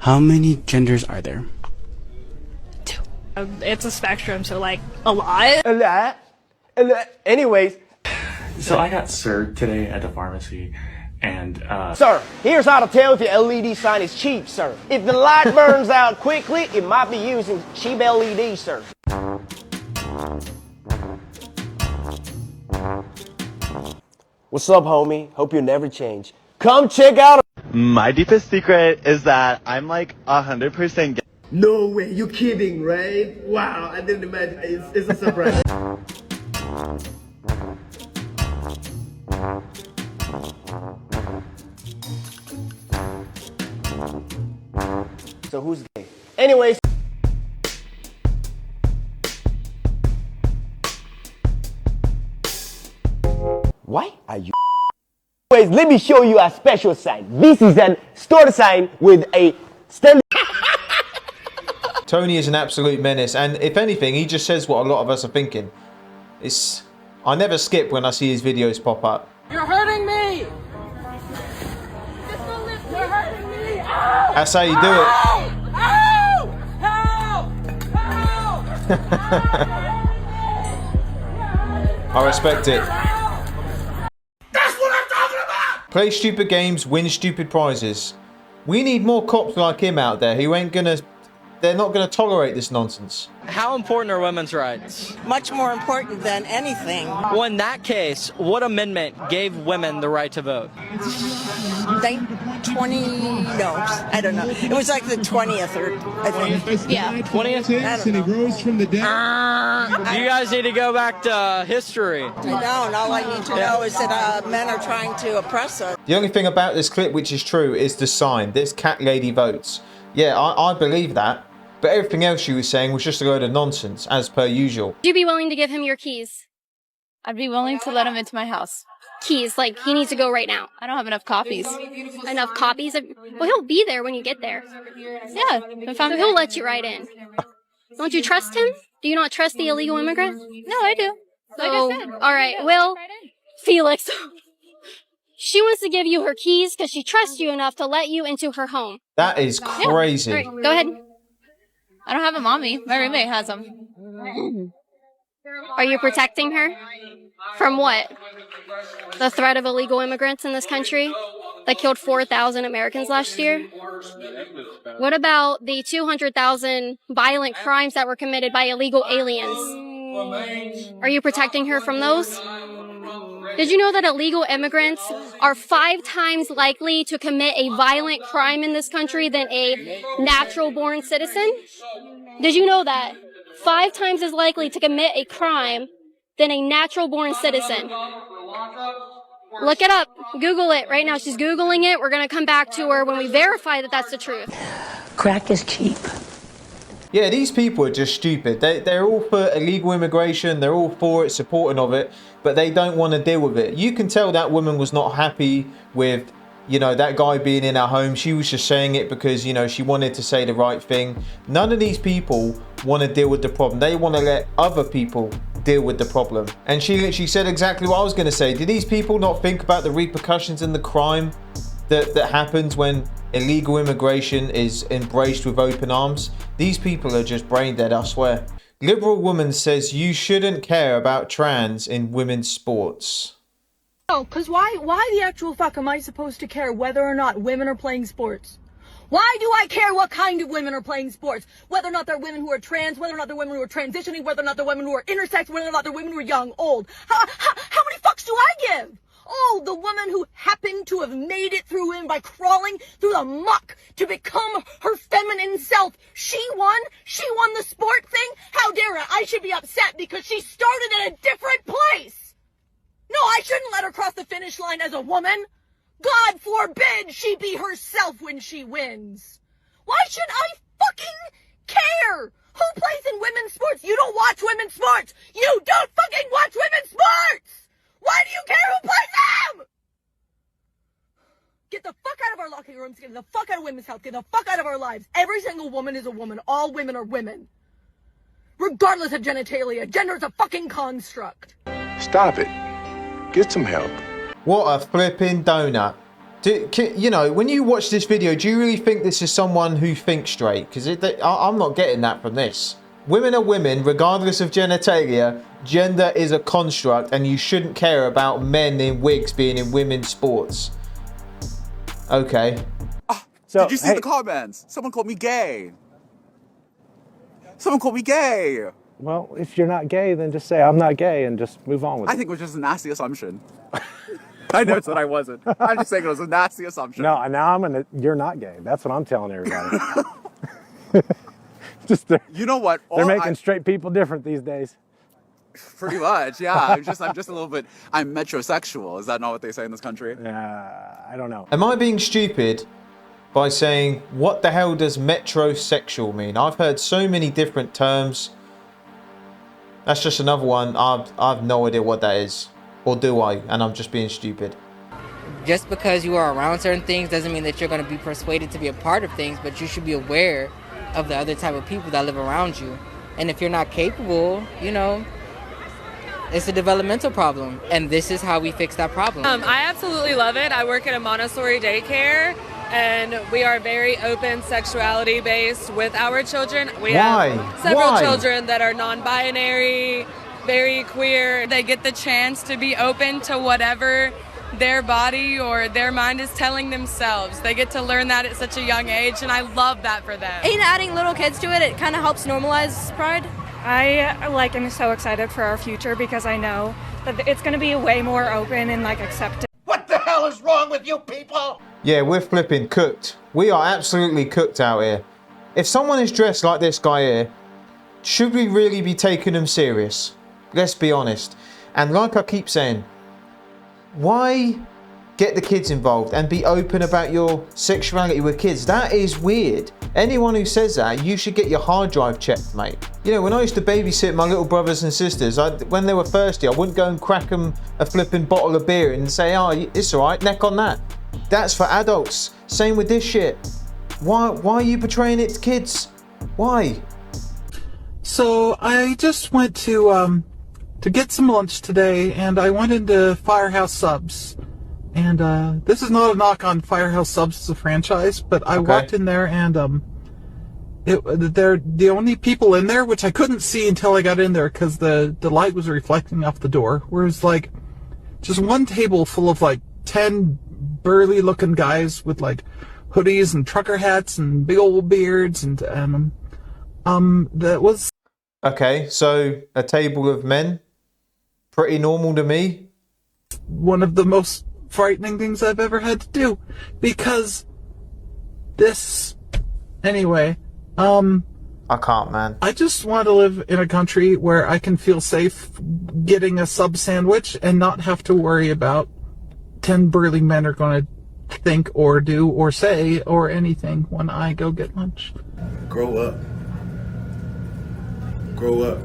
How many genders are there? 2. It's a spectrum, so like a lot. A lot. Anyways. So I got served today at the pharmacy, and Sir, here's how to tell if your LED sign is cheap, sir. If the light burns out quickly, it might be using cheap LED, sir. What's up, homie? Hope you never change. Come check out. My deepest secret is that I'm like 100% gay. No way, you kidding, right? Wow, I didn't imagine. It's a surprise. So who's gay? Anyways. Why are you? Anyways, let me show you a special sign. This is an store sign with a stand. Tony is an absolute menace, and if anything, he just says what a lot of us are thinking. I never skip when I see his videos pop up. You're hurting me! You're hurting me! Ow! That's how you do it. Ow! Help! Help! I respect it. That's what I'm talking about! Play stupid games, win stupid prizes. We need more cops like him out there who they're not gonna tolerate this nonsense. How important are women's rights? Much more important than anything. Well, in that case, what amendment gave women the right to vote? I don't know. It was like the 20th, or I think. Yeah, 20th? And he rose from the dead. You guys need to go back to history. I know, and all I need to know is that men are trying to oppress us. The only thing about this clip which is true is the sign. This cat lady votes. Yeah, I believe that. But everything else she was saying was just a load of nonsense, as per usual. Would you be willing to give him your keys? I'd be willing to let him into my house. Keys, like he needs to go right now. I don't have enough copies. Enough copies? Well, he'll be there when you get there. Yeah, if I'm... So he'll let you right in. Don't you trust him? Do you not trust the illegal immigrant? No, I do. Like I said. All right, well, Felix, she wants to give you her keys because she trusts you enough to let you into her home. That is crazy. Yeah. All right, go ahead. I don't have a mommy. My roommate has them. Are you protecting her? From what? The threat of illegal immigrants in this country that killed 4,000 Americans last year? What about the 200,000 violent crimes that were committed by illegal aliens? Are you protecting her from those? Did you know that illegal immigrants are 5 times likely to commit a violent crime in this country than a natural-born citizen? Did you know that? 5 times as likely to commit a crime than a natural-born citizen. Look it up. Google it right now. She's Googling it. We're going to come back to her when we verify that that's the truth. Crack is cheap. Yeah, these people are just stupid. They're all for illegal immigration. They're all for it, supporting of it, but they don't want to deal with it. You can tell that woman was not happy with, that guy being in her home. She was just saying it because, she wanted to say the right thing. None of these people want to deal with the problem. They want to let other people deal with the problem. And she literally said exactly what I was going to say. Do these people not think about the repercussions and the crime that happens when illegal immigration is embraced with open arms? These people are just brain dead, I swear. Liberal woman says you shouldn't care about trans in women's sports. No, because why the actual fuck am I supposed to care whether or not women are playing sports? Why do I care what kind of women are playing sports? Whether or not they're women who are trans, whether or not they're women who are transitioning, whether or not they're women who are intersex, whether or not they're women who are young, old. How many fucks do I give? Oh, the woman who happened to have made it through him by crawling through the muck to become her feminine self. She won the sport thing. How dare I should be upset because she started in a different place. No, I shouldn't let her cross the finish line as a woman. God forbid she be herself when she wins. Why should I fucking care? Who plays in women's sports? You don't watch women's sports. You don't fucking watch women's sports. Why do you care who plays them? Get the fuck out of our locker rooms. Get the fuck out of women's health. Get the fuck out of our lives. Every single woman is a woman. All women are women. Regardless of genitalia. Gender is a fucking construct. Stop it. Get some help. What a flipping donut. You know, when you watch this video, do you really think this is someone who thinks straight? Because I'm not getting that from this. Women are women, regardless of genitalia. Gender is a construct, and you shouldn't care about men in wigs being in women's sports. Okay. So, did you see the comments? Someone called me gay. Someone called me gay. Well, if you're not gay, then just say I'm not gay and just move on with it. I think it was just a nasty assumption. I never said I wasn't. I'm just saying it was a nasty assumption. No, now you're not gay. That's what I'm telling everybody. You know what? They're making straight people different these days. Pretty much, yeah. I'm just a little bit. I'm metrosexual. Is that not what they say in this country? I don't know. Am I being stupid by saying what the hell does metrosexual mean? I've heard so many different terms. That's just another one. I've no idea what that is. Or do I? And I'm just being stupid. Just because you are around certain things doesn't mean that you're going to be persuaded to be a part of things, but you should be aware of the other type of people that live around you. And if you're not capable, you know, it's a developmental problem. And this is how we fix that problem. I absolutely love it. I work at a Montessori daycare, and we are very open sexuality based with our children. We have several children that are non-binary, very queer. They get the chance to be open to whatever their body or their mind is telling themselves. They get to learn that at such a young age, and I love that for them. And adding little kids to it, it kind of helps normalize pride. I am so excited for our future because I know that it's going to be way more open and accepted. What the hell is wrong with you people? Yeah, we're flipping cooked. We are absolutely cooked out here. If someone is dressed like this guy here, should we really be taking them serious? Let's be honest. And like I keep saying, why get the kids involved and be open about your sexuality with kids? That is weird. Anyone who says that, you should get your hard drive checked, mate. You know, when I used to babysit my little brothers and sisters, when they were thirsty, I wouldn't go and crack them a flipping bottle of beer and say, oh, it's all right, neck on that. That's for adults. Same with this shit. Why are you portraying it to kids? Why? So I just went to get some lunch today, and I went into Firehouse Subs. And this is not a knock on Firehouse Subs as a franchise, but I walked in there, and they're the only people in there, which I couldn't see until I got in there because the light was reflecting off the door. Whereas just one table full of 10 burly looking guys with hoodies and trucker hats and big old beards, and that was okay. So a table of men, pretty normal to me. One of the most frightening things I've ever had to do, because anyway, I can't, man. I just want to live in a country where I can feel safe getting a sub sandwich and not have to worry about 10 burly men are going to think or do or say or anything when I go get lunch. Grow up. Grow up.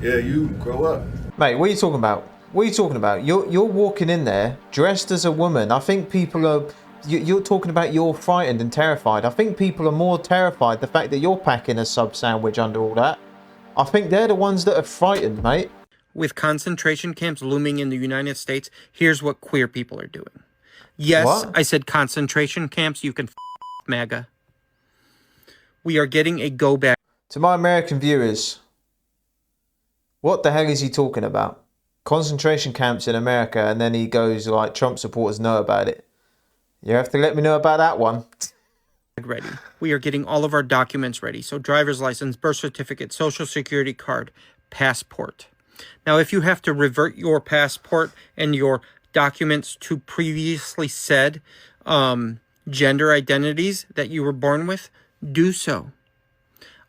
Yeah, you grow up. Mate, what are you talking about? What are you talking about? You're walking in there dressed as a woman. I think people are... You're talking about you're frightened and terrified. I think people are more terrified the fact that you're packing a sub sandwich under all that. I think they're the ones that are frightened, mate. With concentration camps looming in the United States, here's what queer people are doing. Yes, what? I said concentration camps. You can MAGA. We are getting a go back. To my American viewers, what the hell is he talking about? Concentration camps in America, and then he goes Trump supporters know about it. You have to let me know about that one. Ready. We are getting all of our documents ready. So driver's license, birth certificate, social security card, passport. Now, if you have to revert your passport and your documents to previously said gender identities that you were born with, do so.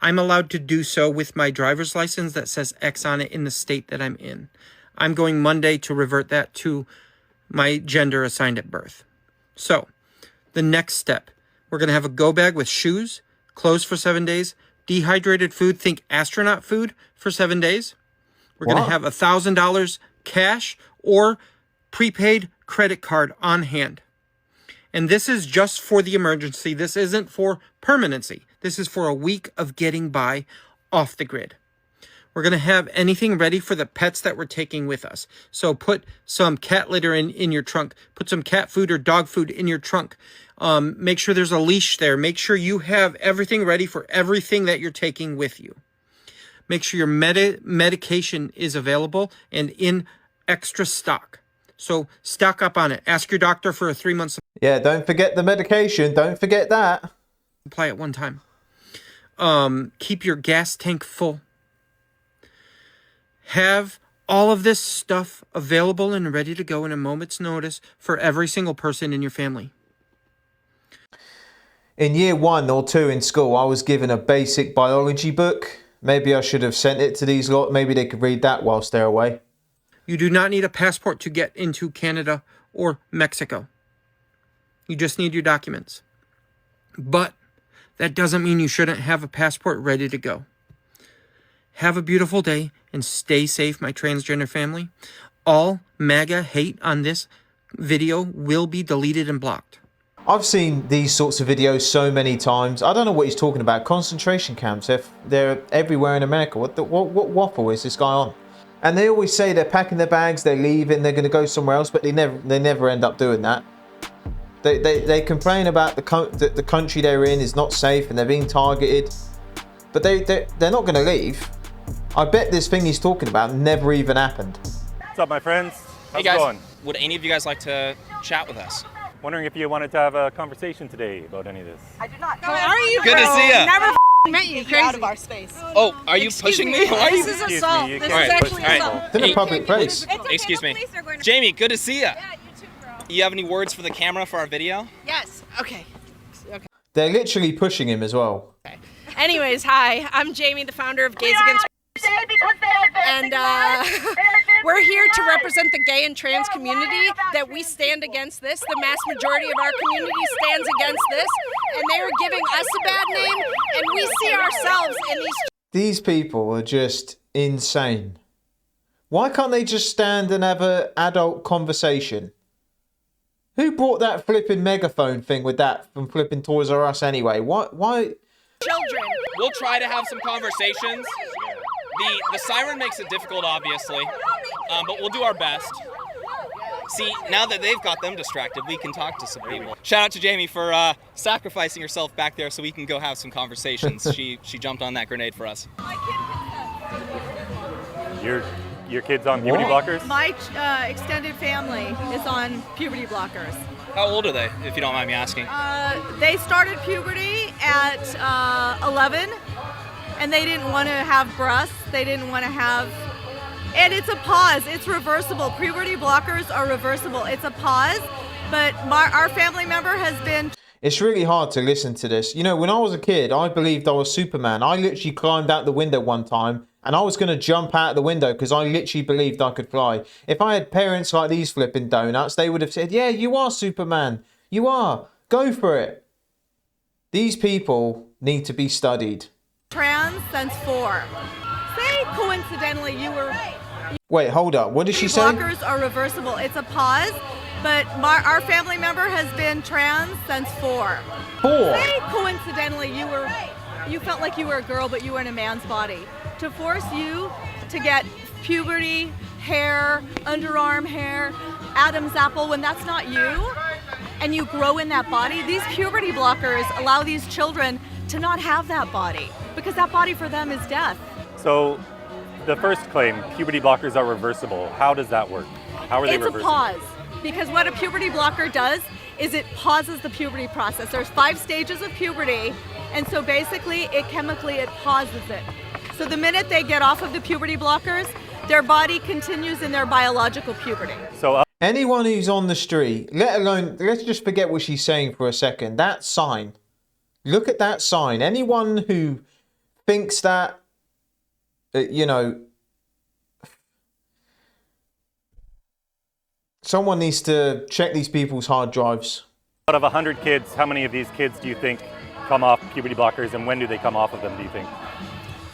I'm allowed to do so with my driver's license that says X on it in the state that I'm in. I'm going Monday to revert that to my gender assigned at birth. So, the next step, we're going to have a go bag with shoes, clothes for 7 days, dehydrated food, think astronaut food for 7 days. We're going to have $1,000 cash or prepaid credit card on hand. And this is just for the emergency. This isn't for permanency. This is for a week of getting by off the grid. We're going to have anything ready for the pets that we're taking with us. So put some cat litter in your trunk. Put some cat food or dog food in your trunk. Make sure there's a leash there. Make sure you have everything ready for everything that you're taking with you. Make sure your medication is available and in extra stock. So stock up on it. Ask your doctor for a 3-month supply. Yeah, don't forget the medication. Don't forget that. Apply at one time. Keep your gas tank full. Have all of this stuff available and ready to go in a moment's notice for every single person in your family. In year 1 or 2 in school, I was given a basic biology book. Maybe I should have sent it to these lot. Maybe they could read that whilst they're away. You do not need a passport to get into Canada or Mexico. You just need your documents. But that doesn't mean you shouldn't have a passport ready to go. Have a beautiful day and stay safe, my transgender family. All MAGA hate on this video will be deleted and blocked. I've seen these sorts of videos so many times. I don't know what he's talking about. Concentration camps, they're everywhere in America. What waffle is this guy on? And they always say they're packing their bags, they're leaving, they're going to go somewhere else, but they never end up doing that. They complain about the country they're in is not safe and they're being targeted, but they're not going to leave. I bet this thing he's talking about never even happened. What's up, my friends? How's Hey guys, it going? would any of you guys like to chat with us? Wondering if you wanted to have a conversation today about any of this. I do not know. How are you, Good to see ya. Never met you. Crazy. Out of our space. Oh, are you pushing me? Why are you? This is assault. This is All right, actually all right. assault. In a public place. Excuse me. Jamie, good to see ya. Yeah, you too, bro. You have any words for the camera for our video? Yes. Okay. They're literally pushing him as well. Anyways, hi. I'm Jamie, the founder of Gays Against. And we're here to represent the gay and trans community, that we stand against this. The mass majority of our community stands against this, and they are giving us a bad name, and we see ourselves in these. These people are just insane. Why can't they just stand and have an adult conversation? Who brought that flipping megaphone thing with that from flipping Toys R Us anyway? Why? Children. We'll try to have some conversations. The siren makes it difficult, obviously, but we'll do our best. See, now that they've got them distracted, we can talk to some people. Shout out to Jamie for sacrificing herself back there so we can go have some conversations. She jumped on that grenade for us. Your kid's on puberty blockers? My extended family is on puberty blockers. How old are they, if you don't mind me asking? They started puberty at 11, and they didn't want to have breasts. They didn't want to have... And it's a pause. It's reversible. Puberty blockers are reversible. It's a pause, but our family member has been... It's really hard to listen to this. You know, when I was a kid, I believed I was Superman. I literally climbed out the window one time, and I was going to jump out the window because I literally believed I could fly. If I had parents like these flipping donuts, they would have said, yeah, you are Superman. You are. Go for it. These people need to be studied. Trans since 4. Say coincidentally you were... Wait, hold up. What did she say? Blockers are reversible. It's a pause, but our family member has been trans since 4. 4? Say coincidentally you felt like you were a girl, but you were in a man's body. To force you to get puberty, hair, underarm hair, Adam's apple, when that's not you, and you grow in that body, these puberty blockers allow these children to not have that body, because that body for them is death. So, the first claim, puberty blockers are reversible. How does that work? How are they reversible? It's a pause, because what a puberty blocker does is it pauses the puberty process. There's 5 stages of puberty, and so basically it pauses it. So the minute they get off of the puberty blockers, their body continues in their biological puberty. So anyone who's on the street, let alone, let's just forget what she's saying for a second. That sign, look at that sign. Anyone who thinks that, you know, someone needs to check these people's hard drives. Out of 100 kids, how many of these kids do you think come off puberty blockers, and when do they come off of them, do you think?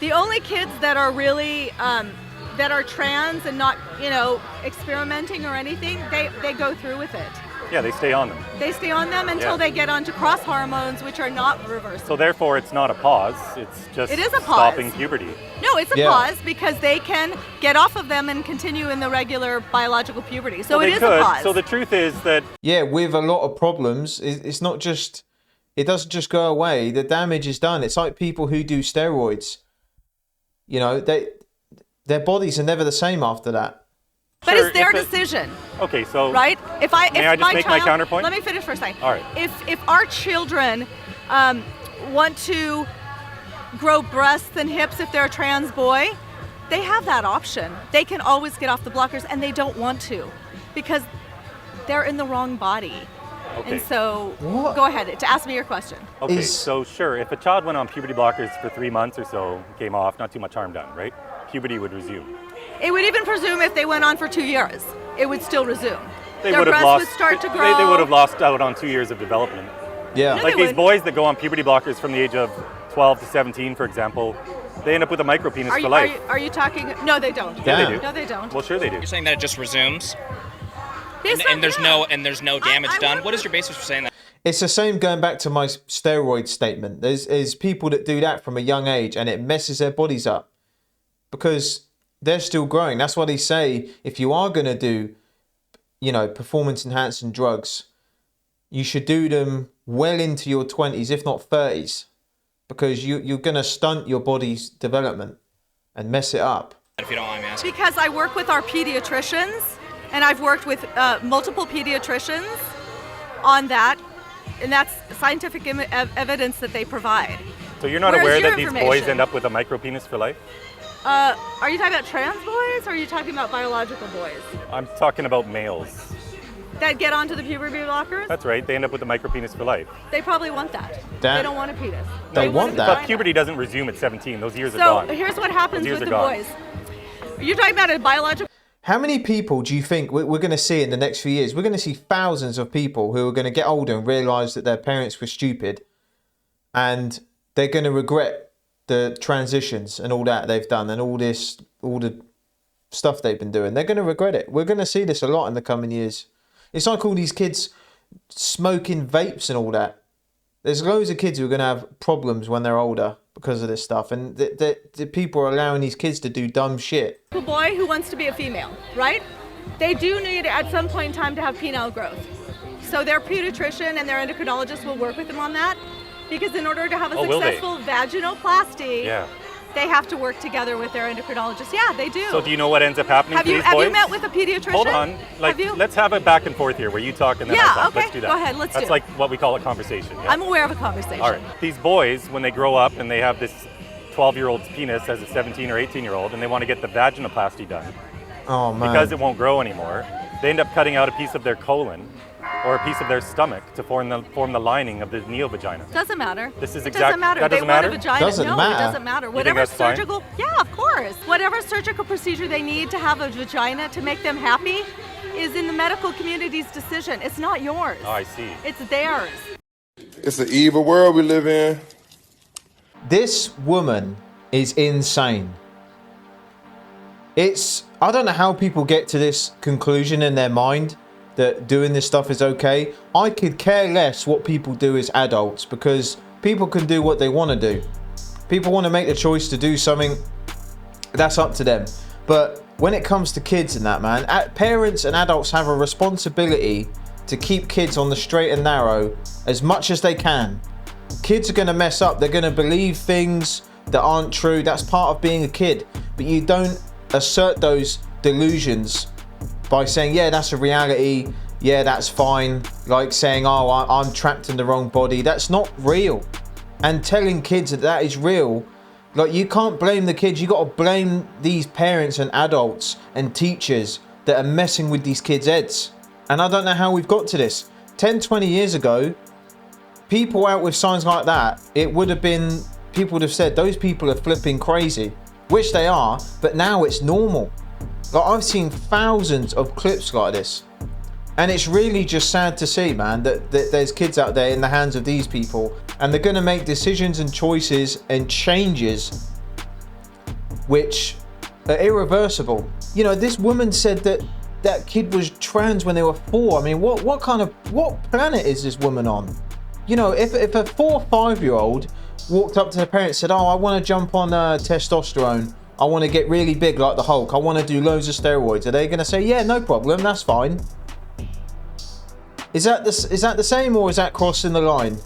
The only kids that are really, that are trans and not, you know, experimenting or anything, they go through with it. Yeah, they stay on them. They stay on them until they get onto cross hormones, which are not reversible. So therefore, it's not a pause. It's just It is a pause. stopping puberty. No, it's a pause because they can get off of them and continue in the regular biological puberty. So Well, it they is could. a pause. So the truth is that Yeah, with a lot of problems, it's not just, it doesn't just go away. The damage is done. It's like people who do steroids. You know, their bodies are never the same after that. But Sure, it's their if it- decision. Okay, so Right? If I May I just my make my child, counterpoint? Let me finish for a second. All right. If our children want to grow breasts and hips if they're a trans boy, they have that option. They can always get off the blockers, and they don't want to because they're in the wrong body. Okay. And so, go ahead to ask me your question. Okay, so sure, if a child went on puberty blockers for 3 months or so, came off, not too much harm done, right? Puberty would resume. It would even presume if they went on for 2 years, it would still resume. They Their would have breasts lost. would start to grow. They would have lost out on 2 years of development. Yeah. No, Like they these would. boys that go on puberty blockers from the age of 12 to 17, for example, they end up with a micropenis Are for you, life. are you talking? No, they don't. Yeah, they do. No, they don't. Well, sure they do. You're saying that it just resumes, Based and on- there's no damage done. What is your basis for saying that? It's the same going back to my steroid statement. There's people that do that from a young age and it messes their bodies up because they're still growing. That's why they say if you are going to do, you know, performance enhancing drugs, you should do them well into your 20s, if not 30s, because you're going to stunt your body's development and mess it up. If you don't mind me asking. Because I work with our pediatricians, and I've worked with multiple pediatricians on that, and that's scientific evidence that they provide. So you're not Where's aware your that these boys information? end up with a micropenis for life? Are you talking about trans boys, or are you talking about biological boys I'm talking about males. that get onto the puberty blockers? That's right. They end up with a micropenis for life. They probably want that. That- They don't want a penis. They want a that. But vagina. puberty doesn't resume at 17. Those years are So gone. here's what happens Those years with are the gone. boys. You're talking about a biological. How many people do you think we're going to see in the next few years? We're going to see thousands of people who are going to get older and realise that their parents were stupid and they're going to regret the transitions and all that they've done and all the stuff they've been doing. They're going to regret it. We're going to see this a lot in the coming years. It's like all these kids smoking vapes and all that. There's loads of kids who are going to have problems when they're older because of this stuff. And the people are allowing these kids to do dumb shit. Boy who wants to be a female, right? They do need at some point in time to have penile growth. So their pediatrician and their endocrinologist will work with them on that because in order to have a Oh, will they? successful vaginoplasty, Yeah. they have to work together with their endocrinologist. Yeah, they do. So do you know what ends up happening have to you these have boys? you met with a pediatrician? Hold on. Like, have you? let's have a back and forth here where you talk and then I Yeah, talk. okay. Let's do that. Go ahead, let's That's do it. like what we call a conversation. Yeah? I'm aware of a conversation. All right. These boys, when they grow up and they have this 12-year-old's penis as a 17 or 18-year-old and they want to get the vaginoplasty done Oh, man. because it won't grow anymore, they end up cutting out a piece of their colon or a piece of their stomach to form the lining of the neovagina. Doesn't matter. This is It exact- doesn't matter. that they doesn't want matter? a vagina. Doesn't no, matter. it doesn't matter. think Whatever that's fine? surgical, yeah, of course. Whatever surgical procedure they need to have a vagina to make them happy is in the medical community's decision. It's not yours. Oh, I see. It's theirs. It's an evil world we live in. This woman is insane. I don't know how people get to this conclusion in their mind that doing this stuff is okay. I could care less what people do as adults because people can do what they want to do. People want to make the choice to do something, that's up to them. But when it comes to kids and that, man, parents and adults have a responsibility to keep kids on the straight and narrow as much as they can. Kids are going to mess up. They're going to believe things that aren't true. That's part of being a kid. But you don't assert those delusions by saying, yeah, that's a reality. Yeah, that's fine. Like saying, oh, I'm trapped in the wrong body. That's not real. And telling kids that that is real, like, you can't blame the kids. You got to blame these parents and adults and teachers that are messing with these kids' heads. And I don't know how we've got to this. 10, 20 years ago, people out with signs like that, it would have been, people would have said, those people are flipping crazy. Which they are, but now it's normal. Like, I've seen thousands of clips like this. And it's really just sad to see, man, that there's kids out there in the hands of these people and they're going to make decisions and choices and changes which are irreversible. You know, this woman said that that kid was trans when they were 4. I mean, what planet is this woman on? You know, if a 4 or 5-year-old walked up to the parents and said, oh, I want to jump on testosterone, I want to get really big like the Hulk, I want to do loads of steroids, are they going to say, yeah, no problem, that's fine? Is that the same, or is that crossing the line?